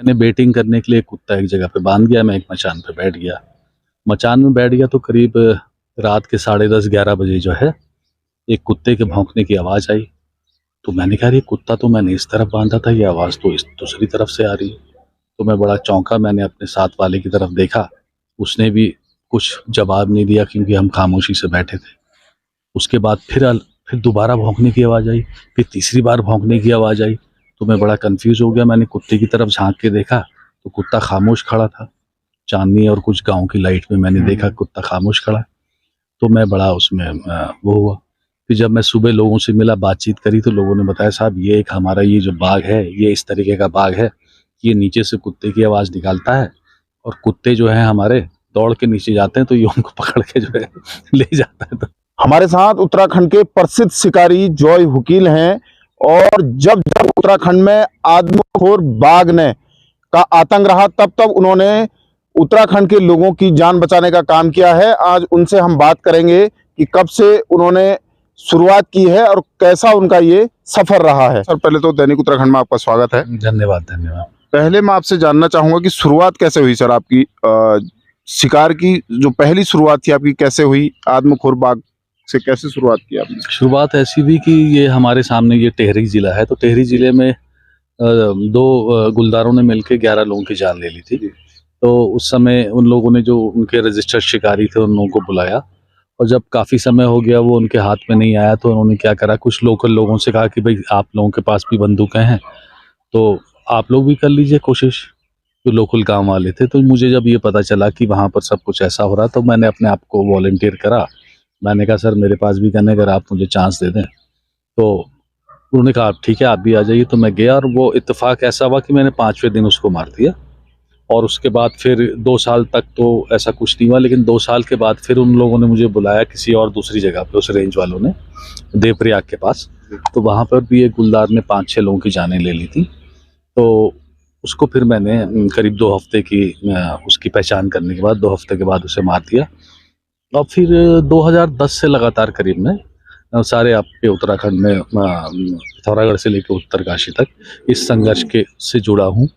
मैंने बेटिंग करने के लिए कुत्ता एक जगह पे बांध गया, मैं एक मचान पे बैठ गया। मचान में बैठ गया तो करीब रात के 10:30-11 बजे जो है एक कुत्ते के भौंकने की आवाज़ आई। तो मैंने कहा ये कुत्ता तो मैंने इस तरफ बांधा था, ये आवाज़ तो इस दूसरी तरफ से आ रही है। तो मैं बड़ा चौंका, मैंने अपने साथ वाले की तरफ देखा, उसने भी कुछ जवाब नहीं दिया क्योंकि हम खामोशी से बैठे थे। उसके बाद फिर दोबारा भौंकने की आवाज़ आई, फिर तीसरी बार भौंकने की आवाज़ आई। तो मैं बड़ा कन्फ्यूज़ हो गया, मैंने कुत्ते की तरफ झाँक के देखा तो कुत्ता खामोश खड़ा था। चाँदनी और कुछ गाँव की लाइट में मैंने देखा कुत्ता खामोश खड़ा है। तो मैं बड़ा उसमें वो हुआ। फिर जब मैं सुबह लोगों से मिला, बातचीत करी तो लोगों ने बताया साहब ये एक हमारा ये जो बाघ है, ये इस तरीके का बाघ है, ये नीचे से कुत्ते की आवाज़ निकालता है और कुत्ते जो हैं हमारे दौड़ के नीचे जाते हैं तो ये उनको पकड़ के जो है ले जाता है। तो हमारे साथ उत्तराखंड के प्रसिद्ध शिकारी जॉय वकील हैं और जब जब उत्तराखंड में आदमखोर बाघ ने का आतंक रहा तब उन्होंने उत्तराखंड के लोगों की जान बचाने का काम किया है। आज उनसे हम बात करेंगे कि कब से उन्होंने शुरुआत की है और कैसा उनका ये सफर रहा है। सर पहले तो दैनिक उत्तराखंड में आपका स्वागत है। धन्यवाद धन्यवाद। पहले मैं आपसे जानना चाहूंगा कि शुरुआत कैसे हुई सर आपकी, शिकार की जो पहली शुरुआत थी आपकी कैसे हुई, आदमखोर बाघ से कैसे शुरुआत की आपने? शुरुआत ऐसी हुई कि ये हमारे सामने ये टेहरी ज़िला है, तो टेहरी ज़िले में दो गुलदारों ने मिलके 11 लोगों की जान ले ली थी। तो उस समय उन लोगों ने जो उनके रजिस्टर्ड शिकारी थे उन लोगों को बुलाया और जब काफ़ी समय हो गया वो उनके हाथ में नहीं आया तो उन्होंने क्या करा, कुछ लोकल लोगों से कहा कि भाई आप लोगों के पास भी बंदूकें हैं तो आप लोग भी कर लीजिए कोशिश, जो लोकल गांव वाले थे। तो मुझे जब ये पता चला कि वहाँ पर सब कुछ ऐसा हो रहा तो मैंने अपने आप को वॉलंटियर करा। मैंने कहा सर मेरे पास भी गन है, अगर आप मुझे चांस दे दें। तो उन्होंने कहा ठीक है आप भी आ जाइए। तो मैं गया और वो इत्तेफाक ऐसा हुआ कि मैंने 5वें दिन उसको मार दिया और उसके बाद फिर 2 साल तक तो ऐसा कुछ नहीं हुआ, लेकिन 2 साल के बाद फिर उन लोगों ने मुझे बुलाया किसी और दूसरी जगह पे, उस रेंज वालों ने, देवप्रयाग के पास। तो वहाँ पर भी एक गुलदार ने 5-6 लोगों की जानें ले ली थी। तो उसको फिर मैंने करीब 2 हफ्ते की उसकी पहचान करने के बाद 2 हफ्ते के बाद उसे मार दिया। और फिर 2010 से लगातार करीब मैं सारे आपके उत्तराखंड में पिथौरागढ़ से लेकर उत्तरकाशी तक इस संघर्ष के से जुड़ा हूँ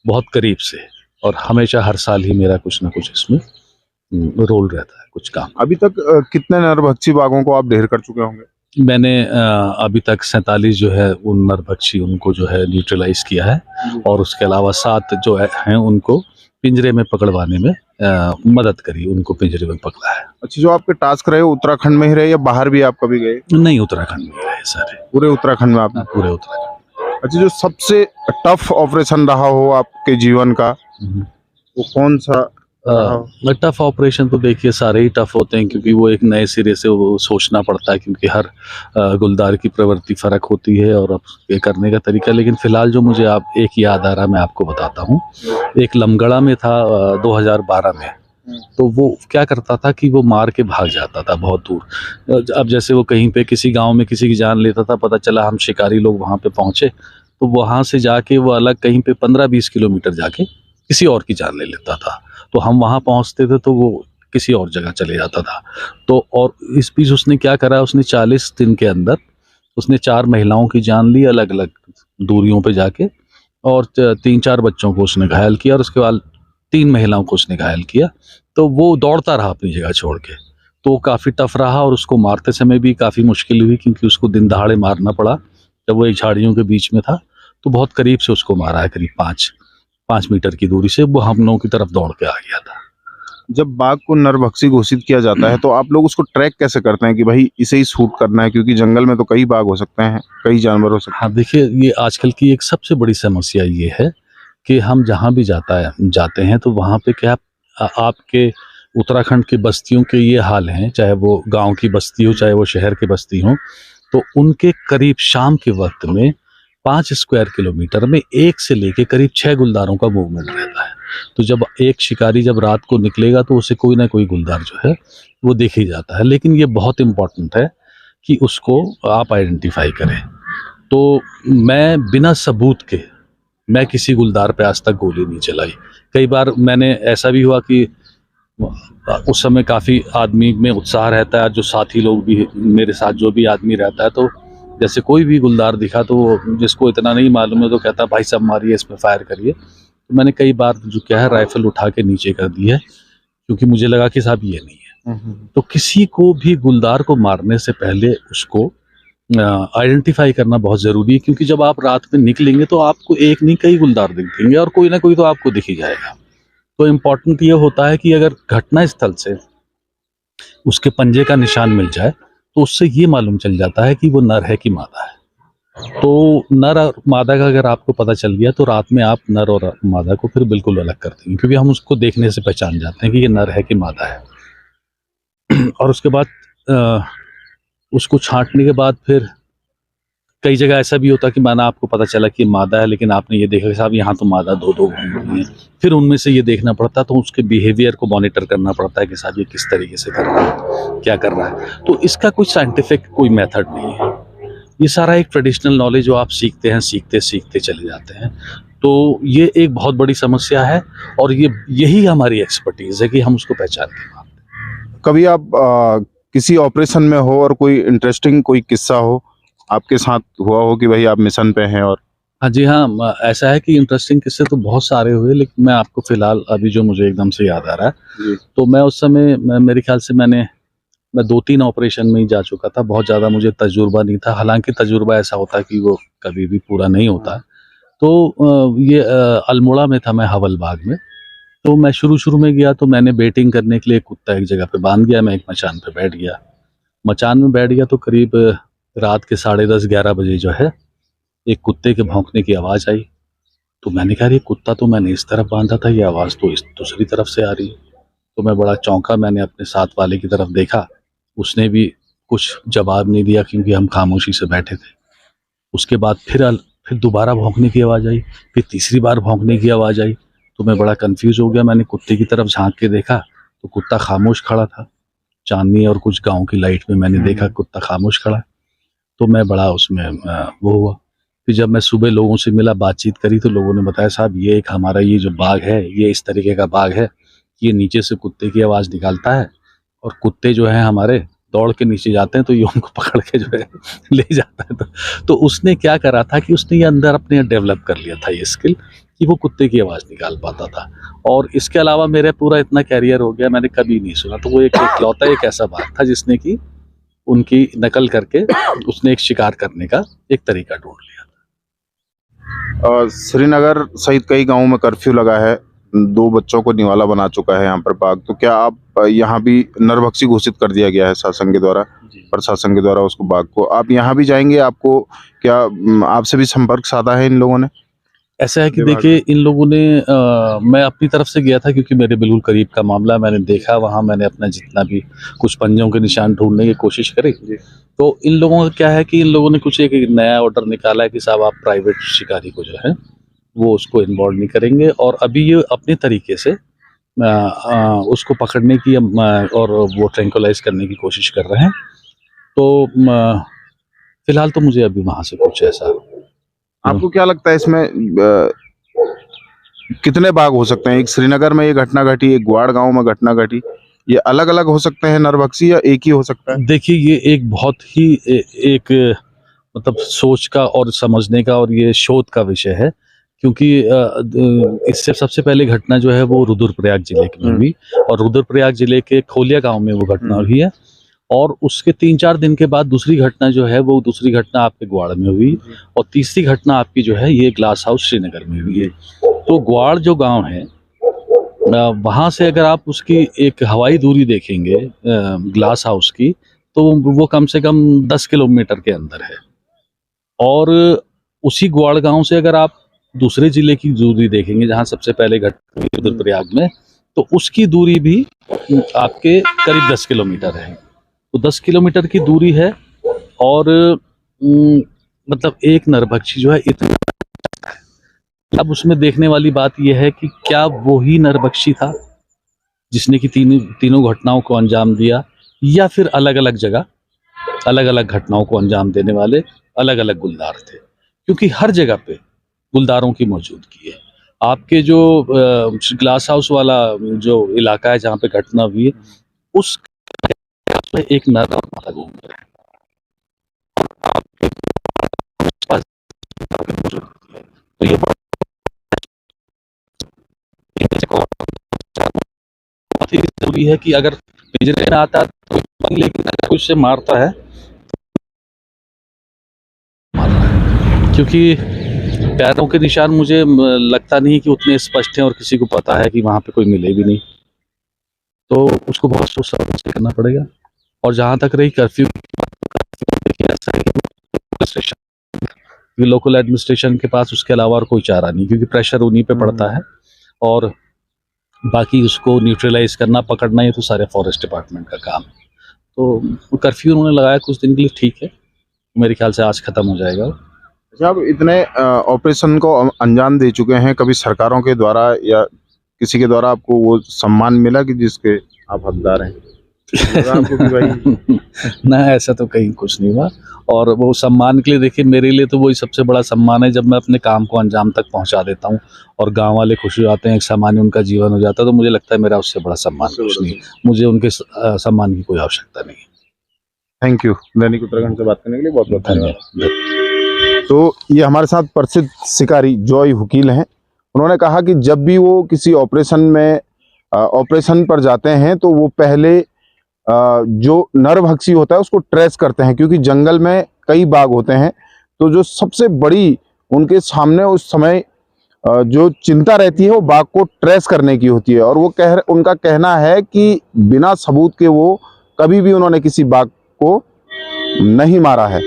बहुत करीब से, और हमेशा हर साल ही मेरा कुछ ना कुछ इसमें रोल रहता है, कुछ काम। अभी तक कितने नरभक्षी बाघों को आप ढेर कर चुके होंगे? मैंने अभी तक 47 जो है उन नरभक्षी उनको जो है न्यूट्रलाइज किया है और उसके अलावा 7 जो हैं उनको पिंजरे में पकड़वाने में मदद करी, उनको पिंजरे में पकड़ा है। अच्छा, जो आपके टास्क रहे उत्तराखंड में ही रहे या बाहर भी आप कभी गए? नहीं, उत्तराखंड में रहे सारे। पूरे उत्तराखंड में आपने? पूरे उत्तराखंड। अच्छा, जो सबसे टफ ऑपरेशन रहा हो आपके जीवन का वो कौन सा? टफ ऑपरेशन तो देखिए सारे ही टफ होते हैं क्योंकि वो एक नए सिरे से वो सोचना पड़ता है, क्योंकि हर गुलदार की प्रवृत्ति फ़र्क होती है और अब ये करने का तरीका। लेकिन फ़िलहाल जो मुझे आप एक याद आ रहा मैं आपको बताता हूँ। एक लमगड़ा में था 2012 में। तो वो क्या करता था कि वो मार के भाग जाता था बहुत दूर। अब जैसे वो कहीं पे किसी गांव में किसी की जान लेता था, पता चला हम शिकारी लोग वहाँ पे पहुँचे तो वहाँ से जाके वो अलग कहीं पे 15-20 किलोमीटर जाके किसी और की जान ले लेता था। तो हम वहाँ पहुँचते थे तो वो किसी और जगह चले जाता था। तो और इस बीच उसने क्या करा, उसने 40 दिन के अंदर उसने 4 महिलाओं की जान ली अलग अलग दूरियों पे जाके, और 3-4 बच्चों को उसने घायल किया और उसके बाद 3 महिलाओं को उसने घायल किया। तो वो दौड़ता रहा अपनी जगह छोड़ के। तो वो काफ़ी टफ रहा और उसको मारते समय भी काफ़ी मुश्किल हुई क्योंकि उसको दिन दहाड़े मारना पड़ा। जब वो एक झाड़ियों के बीच में था तो बहुत करीब से उसको मारा है, करीब 5 मीटर की दूरी से वो हम लोगों की तरफ दौड़ के आ गया था। जब बाघ को नरभक्षी घोषित किया जाता है तो आप लोग उसको ट्रैक कैसे करते हैं कि भाई इसे ही शूट करना है, क्योंकि जंगल में तो कई बाघ हो सकते हैं, कई जानवर हो सकते हैं? हाँ देखिए, ये आजकल की एक सबसे बड़ी समस्या ये है कि हम जहाँ भी जाते हैं तो वहाँ पे क्या आपके उत्तराखंड की बस्तियों के ये हाल हैं, चाहे वो गांव की बस्ती हो चाहे वो शहर की बस्ती हो, तो उनके करीब शाम के वक्त में 5 स्क्वायर किलोमीटर में 1 से लेके करीब 6 गुलदारों का मूवमेंट रहता है। तो जब एक शिकारी जब रात को निकलेगा तो उसे कोई ना कोई गुलदार जो है वो देख ही जाता है। लेकिन ये बहुत इम्पॉर्टेंट है कि उसको आप आइडेंटिफाई करें। तो मैं बिना सबूत के मैं किसी गुलदार पे आज तक गोली नहीं चलाई। कई बार मैंने ऐसा भी हुआ कि उस समय काफ़ी आदमी में उत्साह रहता है, जो साथी लोग भी मेरे साथ जो भी आदमी रहता है, तो जैसे कोई भी गुलदार दिखा तो जिसको इतना नहीं मालूम है तो कहता भाई सब मारिए, इसमें फायर करिए। तो मैंने कई बार जो क्या है राइफल उठा के नीचे कर दी है, क्योंकि मुझे लगा कि साहब ये नहीं है। तो किसी को भी गुलदार को मारने से पहले उसको आइडेंटिफाई करना बहुत ज़रूरी है, क्योंकि जब आप रात में निकलेंगे तो आपको एक नहीं कई गुलदार दिखेंगे और कोई ना कोई तो आपको दिख ही जाएगा। तो इम्पोर्टेंट ये होता है कि अगर घटना स्थल से उसके पंजे का निशान मिल जाए तो उससे ये मालूम चल जाता है कि वो नर है कि मादा है। तो नर और मादा का अगर आपको पता चल गया तो रात में आप नर और मादा को फिर बिल्कुल अलग कर देंगे, क्योंकि हम उसको देखने से पहचान जाते हैं कि ये नर है कि मादा है। और उसके बाद उसको छांटने के बाद फिर कई जगह ऐसा भी होता है कि माना आपको पता चला कि मादा है, लेकिन आपने ये देखा कि साहब यहाँ तो मादा दो घूम रही हैं। फिर उनमें से ये देखना पड़ता है, तो उसके बिहेवियर को मॉनिटर करना पड़ता है कि साहब ये किस तरीके से कर रहा है, क्या कर रहा है। तो इसका कोई साइंटिफिक कोई मेथड नहीं है, ये सारा एक ट्रेडिशनल नॉलेज जो आप सीखते हैं, सीखते सीखते चले जाते हैं। तो ये एक बहुत बड़ी समस्या है और यही हमारी एक्सपर्टीज़ है कि हम उसको पहचान के मारते हैं। कभी आप किसी ऑपरेशन में हो और कोई इंटरेस्टिंग कोई किस्सा हो आपके साथ हुआ हो कि भाई आप मिशन पे हैं और हाँ जी, हाँ, ऐसा है कि इंटरेस्टिंग किस्से तो बहुत सारे हुए, लेकिन मैं आपको फ़िलहाल अभी जो मुझे एकदम से याद आ रहा है, जी तो मैं उस समय मेरे ख़्याल से मैं 2-3 ऑपरेशन में ही जा चुका था, बहुत ज़्यादा मुझे तजुर्बा नहीं था। हालाँकि तजुर्बा ऐसा होता है कि वो कभी भी पूरा नहीं होता है। तो ये अल्मोड़ा में था मैं हवलबाग में, तो मैं शुरू-शुरू में गया तो मैंने बेटिंग करने के लिए एक कुत्ता एक जगह पे बाँध दिया, मैं एक मचान पे बैठ गया। मचान में बैठ गया तो करीब रात के 10:30-11 बजे जो है, एक कुत्ते के भौंकने की आवाज़ आई। तो मैंने कहा ये कुत्ता तो मैंने इस तरफ बांधा था, ये आवाज़ तो इस दूसरी तरफ से आ रही है। तो मैं बड़ा चौंका, मैंने अपने साथ वाले की तरफ देखा, उसने भी कुछ जवाब नहीं दिया क्योंकि हम खामोशी से बैठे थे। उसके बाद फिर दोबारा भौंकने की आवाज़ आई, फिर तीसरी बार भौंकने की आवाज़ आई, तो मैं बड़ा कन्फ्यूज़ हो गया। मैंने कुत्ते की तरफ झाँक के देखा, तो कुत्ता खामोश खड़ा था। चाँदनी और कुछ गाँव की लाइट में मैंने देखा कुत्ता खामोश खड़ा है। तो मैं बड़ा उसमें वो हुआ। फिर जब मैं सुबह लोगों से मिला, बातचीत करी, तो लोगों ने बताया साहब ये एक हमारा ये जो बाघ है, ये इस तरीके का बाघ है, ये नीचे से कुत्ते की आवाज़ निकालता है और कुत्ते जो हैं हमारे दौड़ के नीचे जाते हैं तो ये उनको पकड़ के जो है ले जाता है। तो उसने क्या करा था कि उसने ये अंदर अपने डेवलप कर लिया था ये स्किल कि वो कुत्ते की आवाज़ निकाल पाता था। और इसके अलावा मेरा पूरा इतना करियर हो गया, मैंने कभी नहीं सुना। तो वो एक इकलौता एक ऐसा बाघ था जिसने कि उनकी नकल करके उसने एक शिकार करने का एक तरीका ढूँढ लिया। श्रीनगर सहित कई गांवों में कर्फ्यू लगा है, 2 बच्चों को निवाला बना चुका है यहाँ पर बाघ। तो क्या आप यहाँ भी नरभक्षी घोषित कर दिया गया है शासन के द्वारा, जी। प्रशासन के द्वारा उसको बाघ को? आप यहाँ भी जाएंगे, आपको क्या आपसे भी संपर्क साधा है इन लोगों ने? ऐसा है कि विभाग देखिए इन लोगों ने मैं अपनी तरफ से गया था क्योंकि मेरे बिल्कुल करीब का मामला मैंने देखा वहाँ, मैंने अपना जितना भी कुछ पंजों के निशान ढूँढने की कोशिश करी। तो इन लोगों का क्या है कि इन लोगों ने कुछ एक नया ऑर्डर निकाला है कि साहब आप प्राइवेट शिकारी को जो है वो उसको इन्वॉल्व नहीं करेंगे, और अभी ये अपने तरीके से उसको पकड़ने की और वो ट्रैंक्विलाइज करने की कोशिश कर रहे हैं। तो फिलहाल तो मुझे अभी वहाँ से कुछ ऐसा आपको क्या लगता है इसमें कितने बाघ हो सकते हैं? एक श्रीनगर में ये घटना घटी, एक ग्वाड़ गांव में घटना घटी, ये अलग अलग हो सकते हैं नरभक्षी या एक ही हो सकता है? देखिए ये एक बहुत ही एक मतलब सोच का और समझने का और ये शोध का विषय है, क्योंकि इससे सबसे पहले घटना जो है वो रुद्रप्रयाग जिले में हुई, और रुद्रप्रयाग जिले के खोलिया गांव में वो घटना हुई है। और उसके 3-4 दिन के बाद दूसरी घटना जो है वो दूसरी घटना आपके ग्वाड़ में हुई, और तीसरी घटना आपकी जो है ये ग्लास हाउस श्रीनगर में हुई है। तो ग्वाड़ जो गांव है वहाँ से अगर आप उसकी एक हवाई दूरी देखेंगे ग्लास हाउस की, तो वो कम से कम 10 किलोमीटर के अंदर है। और उसी ग्वाड़ गांव से अगर आप दूसरे जिले की दूरी देखेंगे जहाँ सबसे पहले घटना हुई रुद्रप्रयाग में, तो उसकी दूरी भी आपके करीब 10 किलोमीटर है। तो 10 किलोमीटर की दूरी है, और मतलब एक नरभक्षी जो है इतना। अब उसमें देखने वाली बात यह है कि क्या वो ही नरभक्षी था जिसने कि तीनों घटनाओं को अंजाम दिया, या फिर अलग अलग जगह अलग अलग घटनाओं को अंजाम देने वाले अलग अलग गुलदार थे, क्योंकि हर जगह पे गुलदारों की मौजूदगी है। आपके जो ग्लास हाउस वाला जो इलाका है जहाँ पे घटना हुई है, उस पे एक नर और मादा घूम रहे हैं। तो ये भी है कि अगर पिंजरे में आता है तो, लेकिन अगर कोई उसे मारता है क्योंकि पैरों के निशान मुझे लगता नहीं कि उतने स्पष्ट हैं और किसी को पता है कि वहाँ पे कोई मिले भी नहीं, तो उसको बहुत सोच समझ के करना पड़ेगा। और जहाँ तक रही कर्फ्यू की बात, तो देखिए ऐसा है कि लोकल एडमिनिस्ट्रेशन के पास उसके अलावा और कोई चारा नहीं, क्योंकि प्रेशर उन्हीं पे पड़ता है और बाकी उसको न्यूट्रलाइज करना, पकड़ना, ये तो सारे फॉरेस्ट डिपार्टमेंट का काम है। तो कर्फ्यू उन्होंने लगाया कुछ दिन के लिए, ठीक है, मेरे ख्याल से आज खत्म हो जाएगा। अच्छा, आप इतने ऑपरेशन को अंजाम दे चुके हैं, कभी सरकारों के द्वारा या किसी के द्वारा आपको वो सम्मान मिला कि जिसके आप हकदार हैं? लगा आपको कि भाई ना, ऐसा तो कहीं कुछ नहीं हुआ। और वो सम्मान के लिए देखिए, मेरे लिए तो वही सबसे बड़ा सम्मान है जब मैं अपने काम को अंजाम तक पहुंचा देता हूं और गांव वाले खुश हो जाते हैं, एक सामान्य उनका जीवन हो जाता है, तो मुझे लगता है मेरा उससे बड़ा सम्मान कुछ नहीं। मुझे उनके सम्मान की कोई आवश्यकता नहीं। Thank you. दैनिक उत्तराखंड से बात करने के लिए बहुत बहुत धन्यवाद। धन्यवाद। तो ये हमारे साथ प्रसिद्ध शिकारी जॉय वकील हैं। उन्होंने कहा कि जब भी वो किसी ऑपरेशन पर जाते हैं तो वो पहले जो नरभक्षी होता है उसको ट्रेस करते हैं, क्योंकि जंगल में कई बाघ होते हैं। तो जो सबसे बड़ी उनके सामने उस समय जो चिंता रहती है वो बाघ को ट्रेस करने की होती है। और वो उनका कहना है कि बिना सबूत के वो कभी भी उन्होंने किसी बाघ को नहीं मारा है।